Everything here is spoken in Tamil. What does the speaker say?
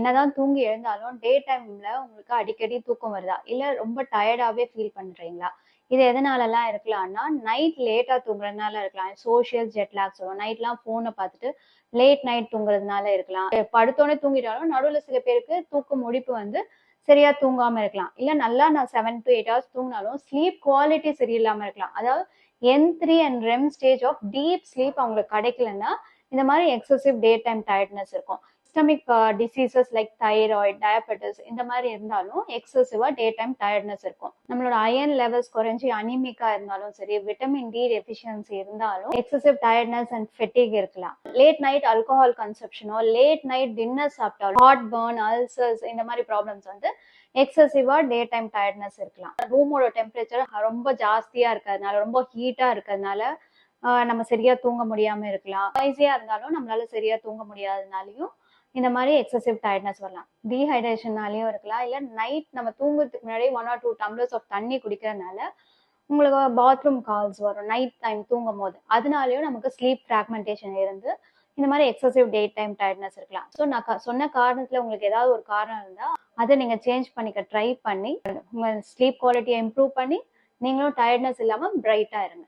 என்னதான் தூங்கி எழுந்தாலும் டே டைம்ல உங்களுக்கு அடிக்கடி தூக்கம் வருதா? இல்ல ரொம்ப டயர்டாவே ஃபீல் பண்றீங்களா? இது எதனாலலாம் இருக்கலாம்னா, நைட் லேட்டா தூங்குறதுனால இருக்கலாம். சோசியல் ஜெட் லாக் சொல்லுவோம். நைட்லாம் ஃபோன பார்த்துட்டு லேட் நைட் தூங்குறதுனால இருக்கலாம். படுத்தோனே தூங்கிட்டாலும் நடுவுல சில பேருக்கு தூக்க முழிப்பு வந்து சரியா தூங்காம இருக்கலாம். இல்ல நல்லா நான் 7 to 8 ஹவர்ஸ் தூங்குனாலும் ஸ்லீப் குவாலிட்டி சரியில்லாம இருக்கலாம். அதாவது N3 and REM stage of deep sleep அவங்களுக்கு கிடைக்கலன்னா, இந்த மாரி எக்ஸசிவ் டே டைம் டயர்ட்னஸ் இருக்கும். Systemic diseases like thyroid, diabetes இந்த மாதிரி இருந்தாலும் எக்ஸசிவா டே டைம் டயர்ட்னஸ் இருக்கும். நம்மளோட அயர்ன் லெவல்ஸ் குறைஞ்சி அனிமிக்கா இருந்தாலும் சரி, விட்டமின் டி டெஃபிஷியன்சி இருந்தாலும் எக்ஸசிவ் டயர்ட்னஸ் அண்ட் ஃபெட்டிக் இருக்கலாம். லேட் நைட் ஆல்கஹால் கன்சப்ஷனோ, லேட் நைட் டின்னர் சாப்பிட்டாலும் ஹார்ட் பர்ன், அல்சர்ஸ் இந்த மாதிரி ப்ராப்ளம்ஸ் வந்து எக்ஸசிவா டே டைம் டயர்ட்னஸ் இருக்கலாம். ரூமோட டெம்பரேச்சர் ரொம்ப ஜாஸ்தியா இருக்கிறதுனால, ரொம்ப ஹீட்டா இருக்கிறதுனால நம்ம சரியா தூங்க முடியாம இருக்கலாம். நாய்ஸியா இருந்தாலும் நம்மளால சரியா தூங்க முடியாதனாலையும் இந்த மாதிரி எக்ஸசிவ் டயர்ட்னஸ் வரலாம். டீஹைட்ரேஷனாலையும் இருக்கலாம். இல்ல நைட் நம்ம தூங்குறதுக்கு முன்னாடி 1 or 2 டம்ளர்ஸ் ஆஃப் தண்ணி குடிக்கிறதுனால உங்களுக்கு பாத்ரூம் கால்ஸ் வரும் நைட் டைம் தூங்கும் போது. அதனாலயும் நமக்கு ஸ்லீப் ஃப்ராக்மெண்டேஷன் இருந்து இந்த மாதிரி எக்ஸசிவ் டே டைம் டயர்ட்னஸ் இருக்கலாம். ஸோ நான் சொன்ன காரணத்துல உங்களுக்கு ஏதாவது ஒரு காரணம் இருந்தா அதை நீங்க சேஞ்ச் பண்ணிக்க ட்ரை பண்ணி உங்க ஸ்லீப் குவாலிட்டியை இம்ப்ரூவ் பண்ணி நீங்களும் டயர்ட்னஸ் இல்லாம பிரைட்டா இருங்க.